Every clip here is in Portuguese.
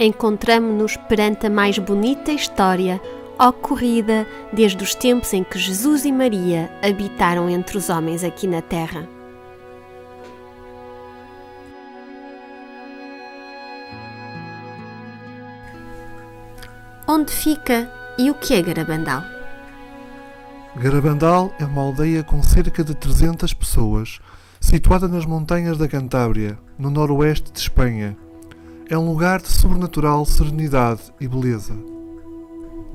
encontramo-nos perante a mais bonita história ocorrida desde os tempos em que Jesus e Maria habitaram entre os homens aqui na Terra. Onde fica e o que é Garabandal? Garabandal é uma aldeia com cerca de 300 pessoas, situada nas montanhas da Cantábria, no noroeste de Espanha. É um lugar de sobrenatural serenidade e beleza.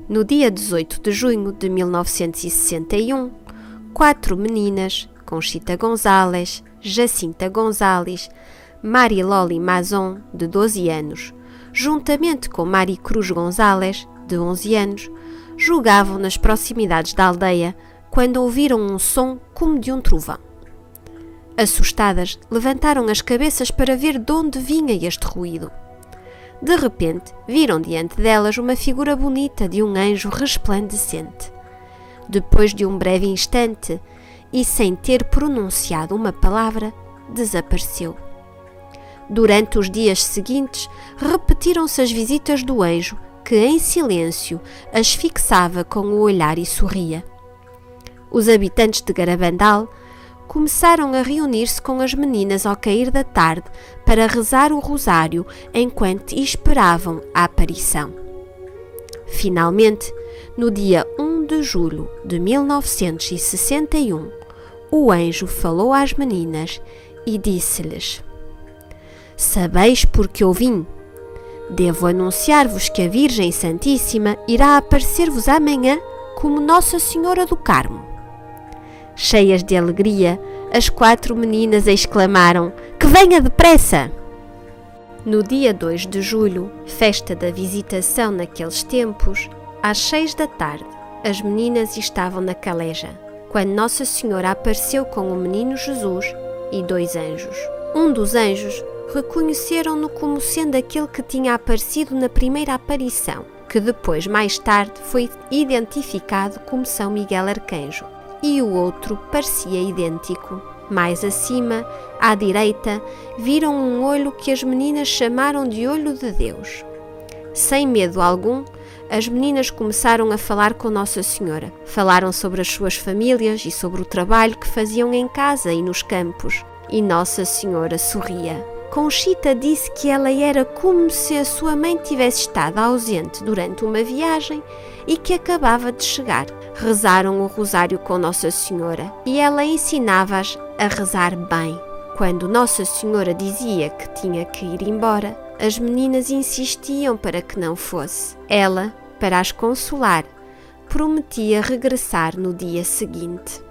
No dia 18 de junho de 1961, 4 meninas, Conchita González, Jacinta González, Mariloli Mazon, de 12 anos, juntamente com Mari Cruz González, de 11 anos, jogavam nas proximidades da aldeia quando ouviram um som como de um trovão. Assustadas, levantaram as cabeças para ver de onde vinha este ruído. De repente, viram diante delas uma figura bonita de um anjo resplandecente. Depois de um breve instante, e sem ter pronunciado uma palavra, desapareceu. Durante os dias seguintes, repetiram-se as visitas do anjo, que em silêncio as fixava com o olhar e sorria. Os habitantes de Garabandal começaram a reunir-se com as meninas ao cair da tarde para rezar o rosário enquanto esperavam a aparição. Finalmente, no dia 1 de julho de 1961, o anjo falou às meninas e disse-lhes: "Sabeis por que eu vim? Devo anunciar-vos que a Virgem Santíssima irá aparecer-vos amanhã como Nossa Senhora do Carmo." Cheias de alegria, as 4 meninas exclamaram: "Que venha depressa!" No dia 2 de julho, festa da Visitação naqueles tempos, às 6 da tarde, as meninas estavam na caleja, quando Nossa Senhora apareceu com o menino Jesus e 2 anjos. Um dos anjos reconheceram-no como sendo aquele que tinha aparecido na primeira aparição, que depois, mais tarde, foi identificado como São Miguel Arcanjo, e o outro parecia idêntico. Mais acima, à direita, viram um olho que as meninas chamaram de Olho de Deus. Sem medo algum, as meninas começaram a falar com Nossa Senhora. Falaram sobre as suas famílias e sobre o trabalho que faziam em casa e nos campos. E Nossa Senhora sorria. Conchita disse que ela era como se a sua mãe tivesse estado ausente durante uma viagem e que acabava de chegar. Rezaram o rosário com Nossa Senhora e ela ensinava-as a rezar bem. Quando Nossa Senhora dizia que tinha que ir embora, as meninas insistiam para que não fosse. Ela, para as consolar, prometia regressar no dia seguinte.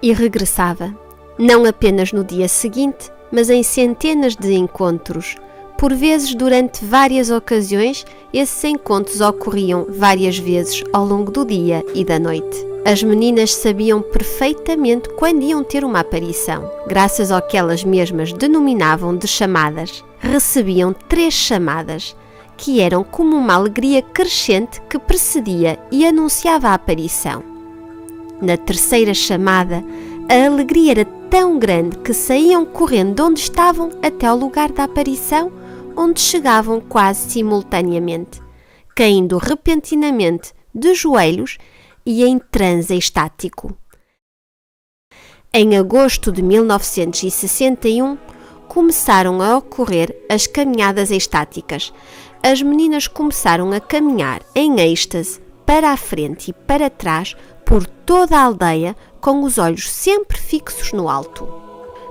E regressava, não apenas no dia seguinte, mas em centenas de encontros. Por vezes, durante várias ocasiões, esses encontros ocorriam várias vezes ao longo do dia e da noite. As meninas sabiam perfeitamente quando iam ter uma aparição, graças ao que elas mesmas denominavam de chamadas. Recebiam 3 chamadas, que eram como uma alegria crescente que precedia e anunciava a aparição. Na terceira chamada, a alegria era tão grande que saíam correndo de onde estavam até ao lugar da aparição, onde chegavam quase simultaneamente, caindo repentinamente de joelhos e em transe estático. Em agosto de 1961, começaram a ocorrer as caminhadas estáticas. As meninas começaram a caminhar em êxtase para a frente e para trás por toda a aldeia, com os olhos sempre fixos no alto.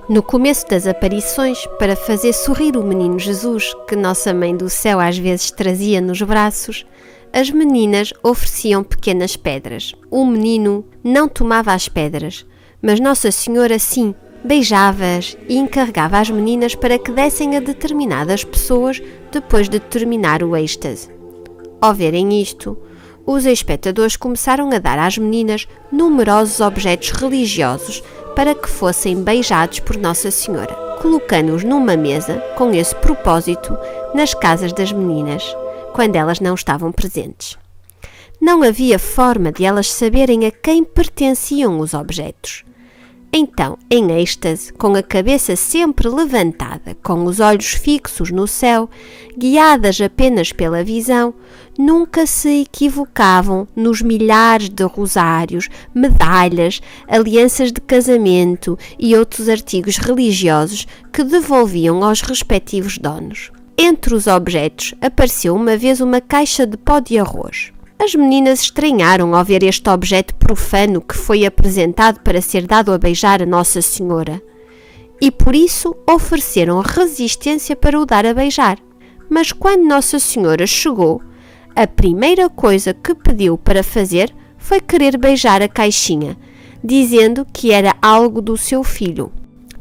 No começo das aparições, para fazer sorrir o menino Jesus, que Nossa Mãe do Céu às vezes trazia nos braços, as meninas ofereciam pequenas pedras. O menino não tomava as pedras, mas Nossa Senhora sim, beijava-as e encarregava as meninas para que dessem a determinadas pessoas depois de terminar o êxtase. Ao verem isto, os espectadores começaram a dar às meninas numerosos objetos religiosos para que fossem beijados por Nossa Senhora, colocando-os numa mesa com esse propósito nas casas das meninas, quando elas não estavam presentes. Não havia forma de elas saberem a quem pertenciam os objetos. Então, em êxtase, com a cabeça sempre levantada, com os olhos fixos no céu, guiadas apenas pela visão, nunca se equivocavam nos milhares de rosários, medalhas, alianças de casamento e outros artigos religiosos que devolviam aos respectivos donos. Entre os objetos apareceu uma vez uma caixa de pó de arroz. As meninas estranharam ao ver este objeto profano que foi apresentado para ser dado a beijar a Nossa Senhora e por isso ofereceram resistência para o dar a beijar. Mas quando Nossa Senhora chegou, a primeira coisa que pediu para fazer foi querer beijar a caixinha, dizendo que era algo do seu filho.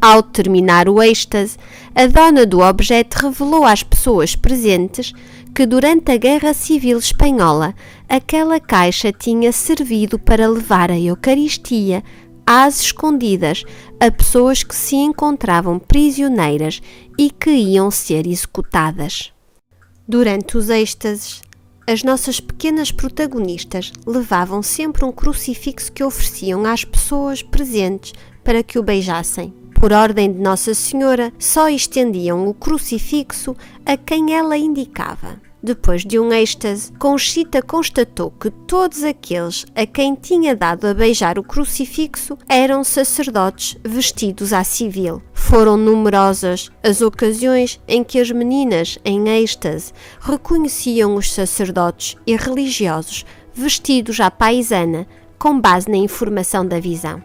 Ao terminar o êxtase, a dona do objeto revelou às pessoas presentes que durante a Guerra Civil Espanhola aquela caixa tinha servido para levar a Eucaristia às escondidas a pessoas que se encontravam prisioneiras e que iam ser executadas. Durante os êxtases, as nossas pequenas protagonistas levavam sempre um crucifixo que ofereciam às pessoas presentes para que o beijassem. Por ordem de Nossa Senhora, só estendiam o crucifixo a quem ela indicava. Depois de um êxtase, Conchita constatou que todos aqueles a quem tinha dado a beijar o crucifixo eram sacerdotes vestidos à civil. Foram numerosas as ocasiões em que as meninas, em êxtase, reconheciam os sacerdotes e religiosos vestidos à paisana, com base na informação da visão.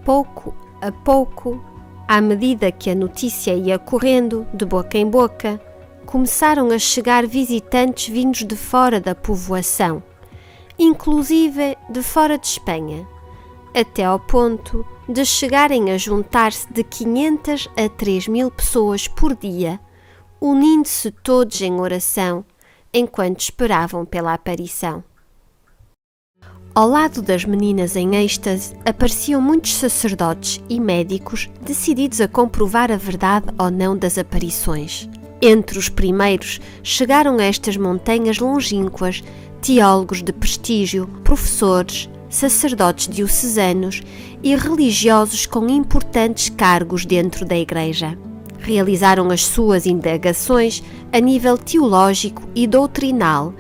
Pouco a pouco, à medida que a notícia ia correndo de boca em boca, começaram a chegar visitantes vindos de fora da povoação, inclusive de fora de Espanha, até ao ponto de chegarem a juntar-se de 500 a 3.000 pessoas por dia, unindo-se todos em oração enquanto esperavam pela aparição. Ao lado das meninas em êxtase apareciam muitos sacerdotes e médicos decididos a comprovar a verdade ou não das aparições. Entre os primeiros chegaram a estas montanhas longínquas teólogos de prestígio, professores, sacerdotes diocesanos e religiosos com importantes cargos dentro da Igreja. Realizaram as suas indagações a nível teológico e doutrinal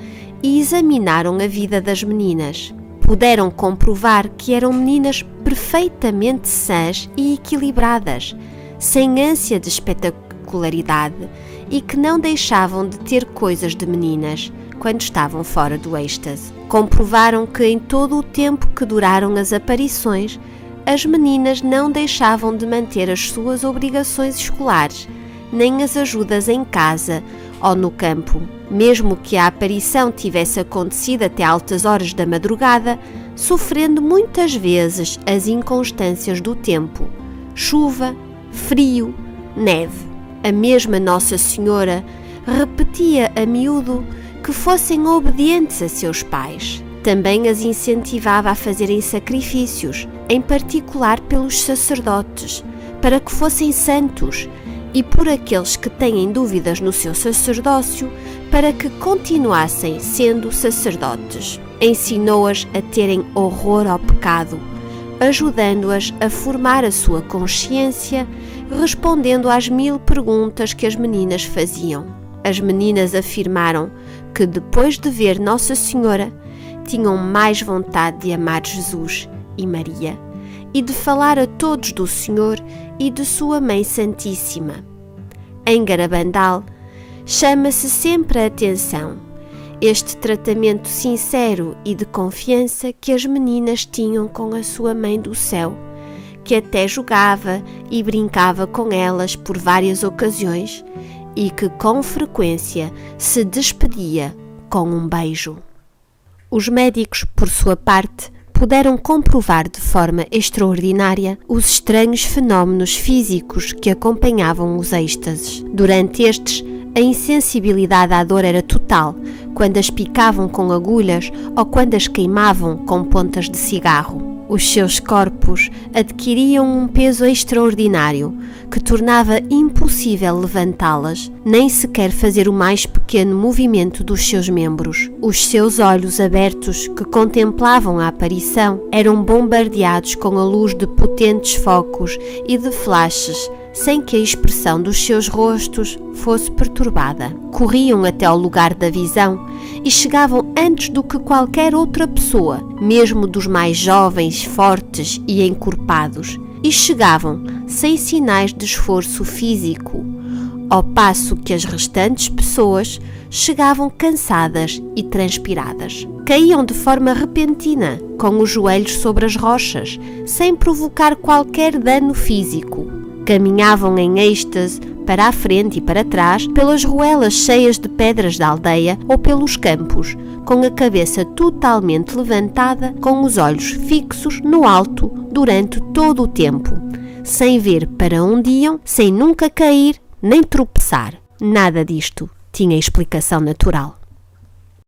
e examinaram a vida das meninas. Puderam comprovar que eram meninas perfeitamente sãs e equilibradas, sem ânsia de espetacularidade e que não deixavam de ter coisas de meninas quando estavam fora do êxtase. Comprovaram que em todo o tempo que duraram as aparições, as meninas não deixavam de manter as suas obrigações escolares, nem as ajudas em casa ou no campo. Mesmo que a aparição tivesse acontecido até altas horas da madrugada, sofrendo muitas vezes as inconstâncias do tempo, chuva, frio, neve. A mesma Nossa Senhora repetia a miúdo que fossem obedientes a seus pais. Também as incentivava a fazerem sacrifícios, em particular pelos sacerdotes, para que fossem santos, e por aqueles que têm dúvidas no seu sacerdócio, para que continuassem sendo sacerdotes. Ensinou-as a terem horror ao pecado, ajudando-as a formar a sua consciência, respondendo às 1000 perguntas que as meninas faziam. As meninas afirmaram que, depois de ver Nossa Senhora, tinham mais vontade de amar Jesus e Maria e de falar a todos do Senhor e de sua Mãe Santíssima. Em Garabandal, chama-se sempre a atenção este tratamento sincero e de confiança que as meninas tinham com a sua Mãe do Céu, que até jogava e brincava com elas por várias ocasiões e que com frequência se despedia com um beijo. Os médicos, por sua parte, puderam comprovar de forma extraordinária os estranhos fenómenos físicos que acompanhavam os êxtases. Durante estes, a insensibilidade à dor era total, quando as picavam com agulhas ou quando as queimavam com pontas de cigarro. Os seus corpos adquiriam um peso extraordinário que tornava impossível levantá-las, nem sequer fazer o mais pequeno movimento dos seus membros. Os seus olhos abertos, que contemplavam a aparição, eram bombardeados com a luz de potentes focos e de flashes, sem que a expressão dos seus rostos fosse perturbada. Corriam até ao lugar da visão e chegavam antes do que qualquer outra pessoa, mesmo dos mais jovens, fortes e encorpados, e chegavam sem sinais de esforço físico, ao passo que as restantes pessoas chegavam cansadas e transpiradas. Caíam de forma repentina, com os joelhos sobre as rochas, sem provocar qualquer dano físico. Caminhavam em êxtase para a frente e para trás, pelas ruelas cheias de pedras da aldeia ou pelos campos, com a cabeça totalmente levantada, com os olhos fixos no alto durante todo o tempo, sem ver para onde iam, sem nunca cair nem tropeçar. Nada disto tinha explicação natural.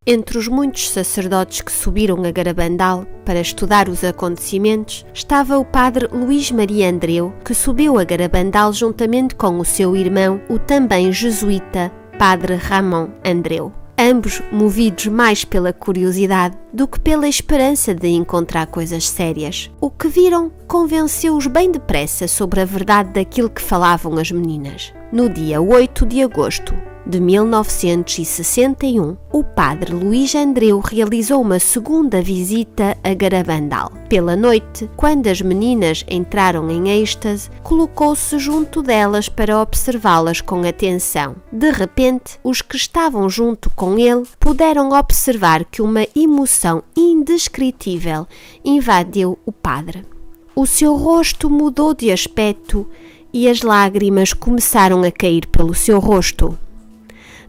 Entre os muitos sacerdotes que subiram a Garabandal para estudar os acontecimentos, estava o padre Luís Maria Andreu, que subiu a Garabandal juntamente com o seu irmão, o também jesuíta padre Ramon Andreu. Ambos movidos mais pela curiosidade do que pela esperança de encontrar coisas sérias. O que viram convenceu-os bem depressa sobre a verdade daquilo que falavam as meninas. No dia 8 de agosto de 1961, o padre Luís Andreu realizou uma segunda visita a Garabandal. Pela noite, quando as meninas entraram em êxtase, colocou-se junto delas para observá-las com atenção. De repente, os que estavam junto com ele puderam observar que uma emoção indescritível invadiu o padre. O seu rosto mudou de aspecto e as lágrimas começaram a cair pelo seu rosto.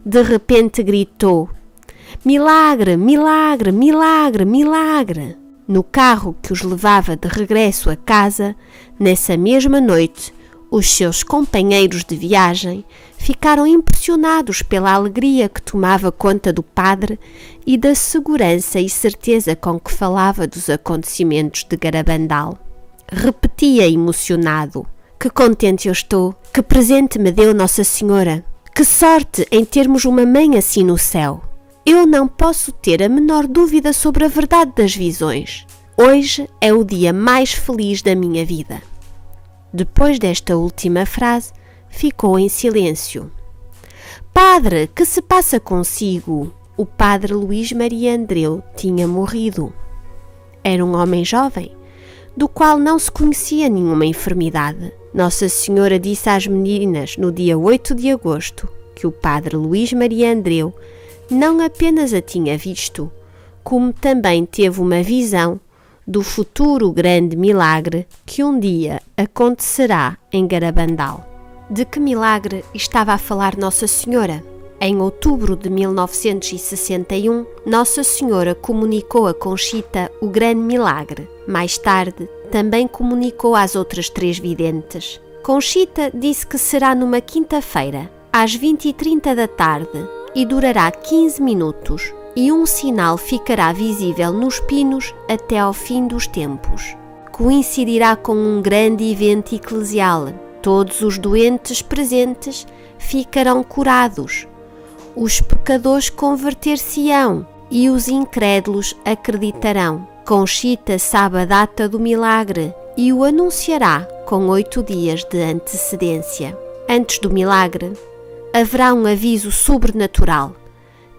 De repente gritou: "Milagre, milagre, milagre, milagre!" No carro que os levava de regresso a casa, nessa mesma noite, os seus companheiros de viagem ficaram impressionados pela alegria que tomava conta do padre e da segurança e certeza com que falava dos acontecimentos de Garabandal. Repetia emocionado: "Que contente eu estou! Que presente me deu Nossa Senhora! Que sorte em termos uma mãe assim no céu! Eu não posso ter a menor dúvida sobre a verdade das visões. Hoje é o dia mais feliz da minha vida." Depois desta última frase, ficou em silêncio. "Padre, que se passa consigo?" O padre Luís Maria Andreu tinha morrido. Era um homem jovem, do qual não se conhecia nenhuma enfermidade. Nossa Senhora disse às meninas no dia 8 de agosto que o padre Luís Maria Andreu não apenas a tinha visto, como também teve uma visão do futuro grande milagre que um dia acontecerá em Garabandal. De que milagre estava a falar Nossa Senhora? Em outubro de 1961, Nossa Senhora comunicou a Conchita o grande milagre. Mais tarde, também comunicou às outras 3 videntes. Conchita disse que será numa quinta-feira, às 20h30 da tarde, e durará 15 minutos, e um sinal ficará visível nos pinos até ao fim dos tempos. Coincidirá com um grande evento eclesial. Todos os doentes presentes ficarão curados. Os pecadores converter-se-ão e os incrédulos acreditarão. Conchita sabe a data do milagre e o anunciará com 8 dias de antecedência. Antes do milagre, haverá um aviso sobrenatural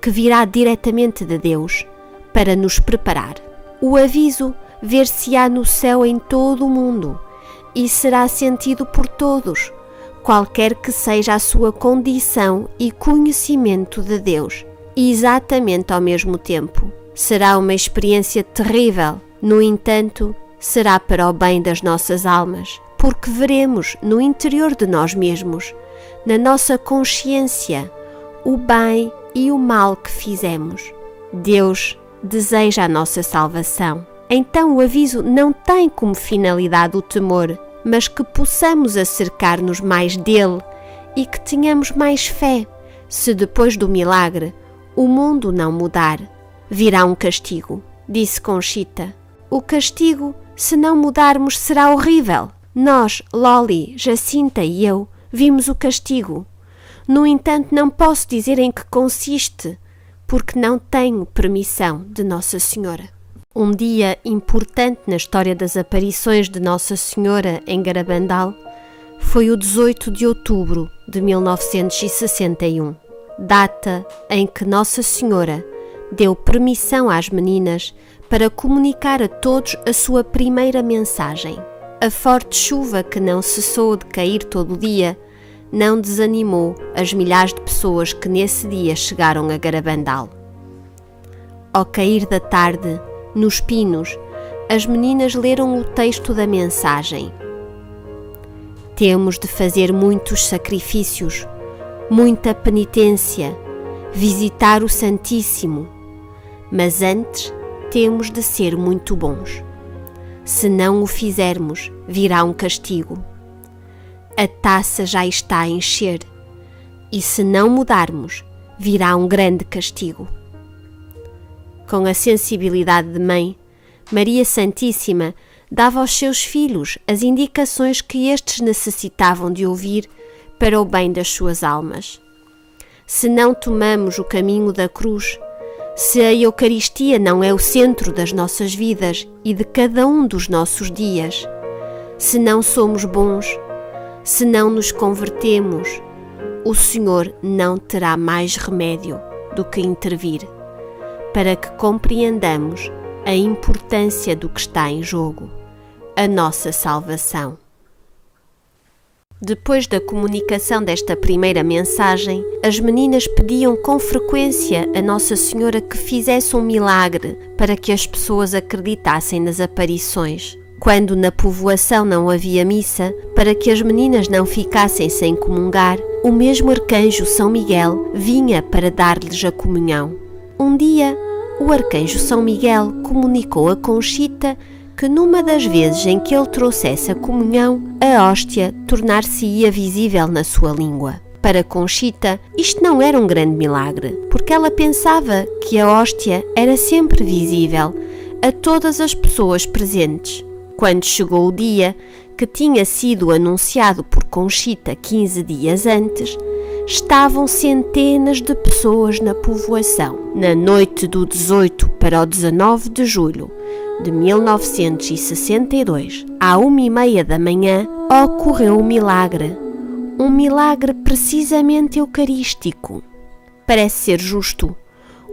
que virá diretamente de Deus para nos preparar. O aviso ver-se-á no céu em todo o mundo e será sentido por todos, qualquer que seja a sua condição e conhecimento de Deus, exatamente ao mesmo tempo. Será uma experiência terrível, no entanto, será para o bem das nossas almas, porque veremos no interior de nós mesmos, na nossa consciência, o bem e o mal que fizemos. Deus deseja a nossa salvação. Então o aviso não tem como finalidade o temor, mas que possamos acercar-nos mais dele e que tenhamos mais fé. Se depois do milagre o mundo não mudar, virá um castigo, disse Conchita. O castigo Se não mudarmos, será horrível. Nós, Loli, Jacinta e eu, vimos o castigo. No entanto, não posso dizer em que consiste, porque não tenho permissão de Nossa Senhora. Um dia importante na história das aparições de Nossa Senhora em Garabandal foi o 18 de outubro de 1961, data em que Nossa Senhora deu permissão às meninas para comunicar a todos a sua primeira mensagem. A forte chuva que não cessou de cair todo o dia não desanimou as milhares de pessoas que nesse dia chegaram a Garabandal. Ao cair da tarde, nos pinos, as meninas leram o texto da mensagem. Temos de fazer muitos sacrifícios, muita penitência, visitar o Santíssimo, mas antes temos de ser muito bons. Se não o fizermos, virá um castigo. A taça já está a encher, e se não mudarmos, virá um grande castigo. Com a sensibilidade de mãe, Maria Santíssima dava aos seus filhos as indicações que estes necessitavam de ouvir para o bem das suas almas. Se não tomamos o caminho da cruz, se a Eucaristia não é o centro das nossas vidas e de cada um dos nossos dias, se não somos bons, se não nos convertemos, o Senhor não terá mais remédio do que intervir, para que compreendamos a importância do que está em jogo, a nossa salvação. Depois da comunicação desta primeira mensagem, as meninas pediam com frequência a Nossa Senhora que fizesse um milagre para que as pessoas acreditassem nas aparições. Quando na povoação não havia missa, para que as meninas não ficassem sem comungar, o mesmo arcanjo São Miguel vinha para dar-lhes a comunhão. Um dia, o arcanjo São Miguel comunicou a Conchita que numa das vezes em que ele trouxesse a comunhão, a hóstia tornar-se-ia visível na sua língua. Para Conchita, isto não era um grande milagre, porque ela pensava que a hóstia era sempre visível a todas as pessoas presentes. Quando chegou o dia, que tinha sido anunciado por Conchita 15 dias antes, estavam centenas de pessoas na povoação. Na noite do 18 para o 19 de julho de 1962, à 1h30 da manhã, ocorreu um milagre precisamente eucarístico. Parece ser justo,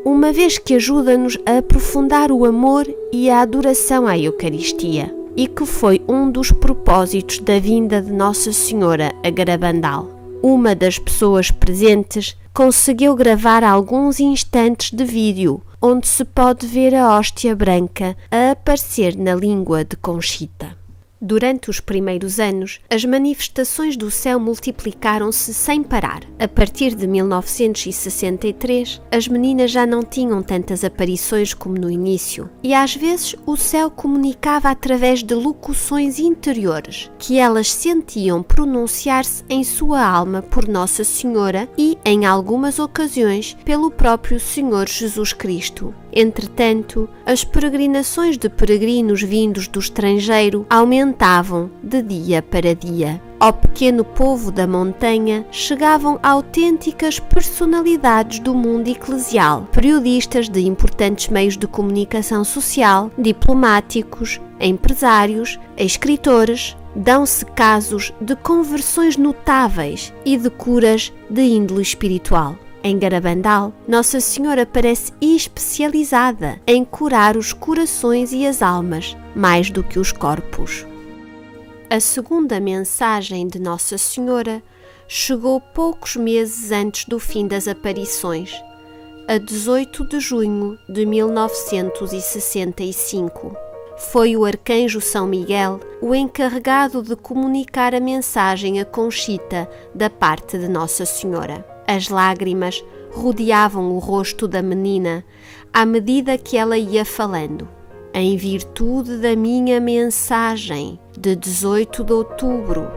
uma vez que ajuda-nos a aprofundar o amor e a adoração à Eucaristia, e que foi um dos propósitos da vinda de Nossa Senhora a Garabandal. Uma das pessoas presentes conseguiu gravar alguns instantes de vídeo, onde se pode ver a hóstia branca a aparecer na língua de Conchita. Durante os primeiros anos, as manifestações do céu multiplicaram-se sem parar. A partir de 1963, as meninas já não tinham tantas aparições como no início, e às vezes o céu comunicava através de locuções interiores, que elas sentiam pronunciar-se em sua alma por Nossa Senhora e, em algumas ocasiões, pelo próprio Senhor Jesus Cristo. Entretanto, as peregrinações de peregrinos vindos do estrangeiro aumentavam de dia para dia. Ao pequeno povo da montanha chegavam autênticas personalidades do mundo eclesial, periodistas de importantes meios de comunicação social, diplomáticos, empresários, escritores. Dão-se casos de conversões notáveis e de curas de índole espiritual. Em Garabandal, Nossa Senhora parece especializada em curar os corações e as almas, mais do que os corpos. A segunda mensagem de Nossa Senhora chegou poucos meses antes do fim das aparições, a 18 de junho de 1965. Foi o arcanjo São Miguel o encarregado de comunicar a mensagem a Conchita da parte de Nossa Senhora. As lágrimas rodeavam o rosto da menina à medida que ela ia falando. Em virtude da minha mensagem de 18 de outubro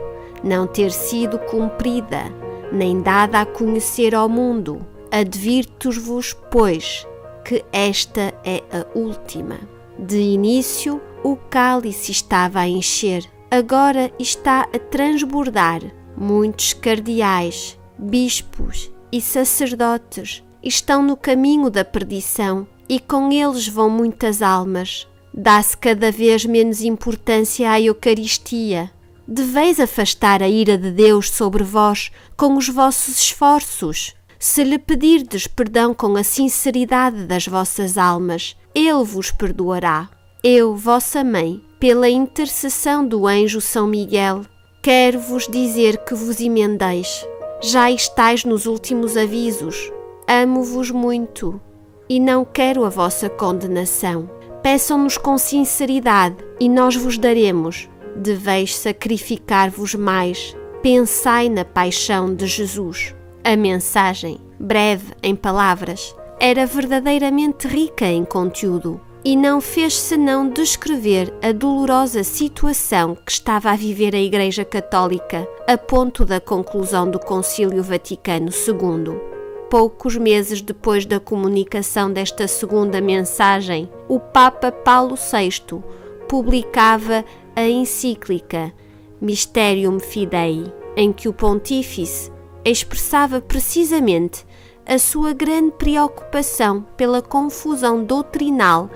não ter sido cumprida, nem dada a conhecer ao mundo, advirto-vos, pois, que esta é a última. De início, O cálice estava a encher, agora está a transbordar. Muitos cardeais, bispos e sacerdotes estão no caminho da perdição e com eles vão muitas almas. Dá-se cada vez menos importância à Eucaristia. Deveis afastar a ira de Deus sobre vós com os vossos esforços. Se lhe pedirdes perdão com a sinceridade das vossas almas, ele vos perdoará. Eu, vossa mãe, pela intercessão do anjo São Miguel, quero-vos dizer que vos emendeis. Já estáis nos últimos avisos. Amo-vos muito e não quero a vossa condenação. Peçam-nos com sinceridade e nós vos daremos. Deveis sacrificar-vos mais. Pensai na paixão de Jesus. A mensagem, breve em palavras, era verdadeiramente rica em conteúdo e não fez senão descrever a dolorosa situação que estava a viver a Igreja Católica a ponto da conclusão do Concílio Vaticano II. Poucos meses depois da comunicação desta segunda mensagem, o Papa Paulo VI publicava a encíclica Mysterium Fidei, em que o Pontífice expressava precisamente a sua grande preocupação pela confusão doutrinal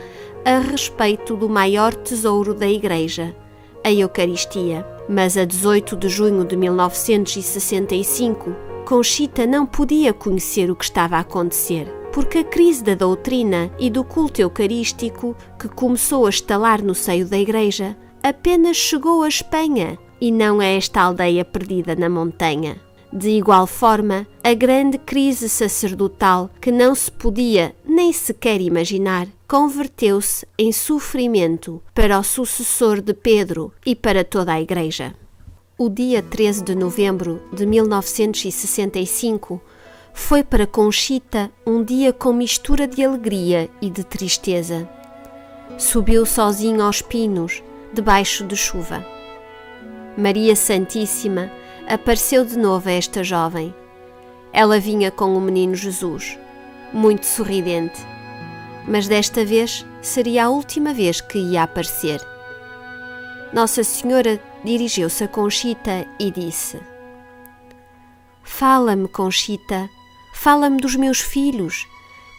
a respeito do maior tesouro da Igreja, a Eucaristia. Mas a 18 de junho de 1965, Conchita não podia conhecer o que estava a acontecer, porque a crise da doutrina e do culto eucarístico que começou a estalar no seio da Igreja apenas chegou à Espanha e não a esta aldeia perdida na montanha. De igual forma, a grande crise sacerdotal, que não se podia nem sequer imaginar, converteu-se em sofrimento para o sucessor de Pedro e para toda a Igreja. O dia 13 de novembro de 1965 foi para Conchita um dia com mistura de alegria e de tristeza. Subiu sozinho aos pinos, debaixo de chuva. Maria Santíssima apareceu de novo a esta jovem. Ela vinha com o menino Jesus, muito sorridente, mas desta vez seria a última vez que ia aparecer. Nossa Senhora dirigiu-se a Conchita e disse: Fala-me, Conchita, fala-me dos meus filhos.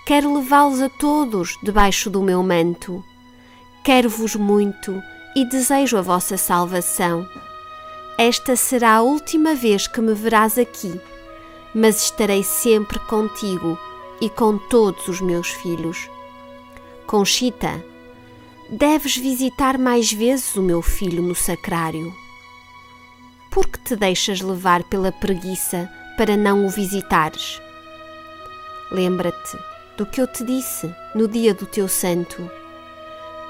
Quero levá-los a todos debaixo do meu manto. Quero-vos muito e desejo a vossa salvação. Esta será a última vez que me verás aqui, mas estarei sempre contigo e com todos os meus filhos. Conchita, deves visitar mais vezes o meu filho no sacrário. Por que te deixas levar pela preguiça para não o visitares? Lembra-te do que eu te disse no dia do teu santo.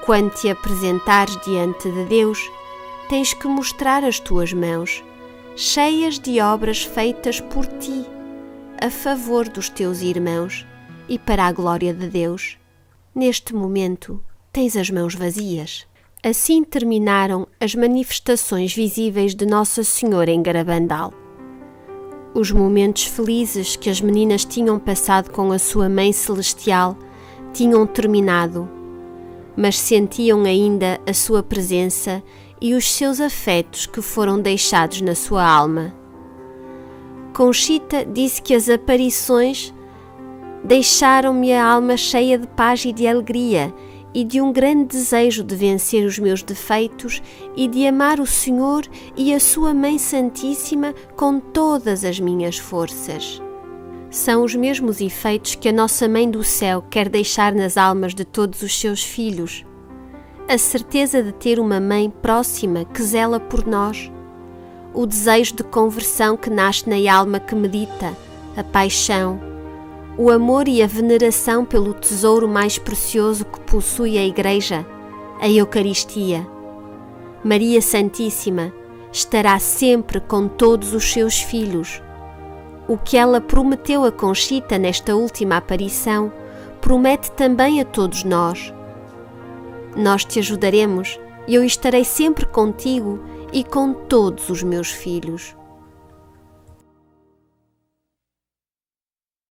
Quando te apresentares diante de Deus, tens que mostrar as tuas mãos, cheias de obras feitas por ti, a favor dos teus irmãos e para a glória de Deus. Neste momento, tens as mãos vazias. Assim terminaram as manifestações visíveis de Nossa Senhora em Garabandal. Os momentos felizes que as meninas tinham passado com a sua Mãe Celestial tinham terminado, mas sentiam ainda a sua presença e os seus afetos que foram deixados na sua alma. Conchita disse que as aparições deixaram-me a alma cheia de paz e de alegria e de um grande desejo de vencer os meus defeitos e de amar o Senhor e a sua Mãe Santíssima com todas as minhas forças. São os mesmos efeitos que a nossa Mãe do Céu quer deixar nas almas de todos os seus filhos. A certeza de ter uma mãe próxima que zela por nós, o desejo de conversão que nasce na alma que medita, a paixão, o amor e a veneração pelo tesouro mais precioso que possui a Igreja, a Eucaristia. Maria Santíssima estará sempre com todos os seus filhos. O que ela prometeu a Conchita nesta última aparição, promete também a todos nós. Nós te ajudaremos e eu estarei sempre contigo e com todos os meus filhos.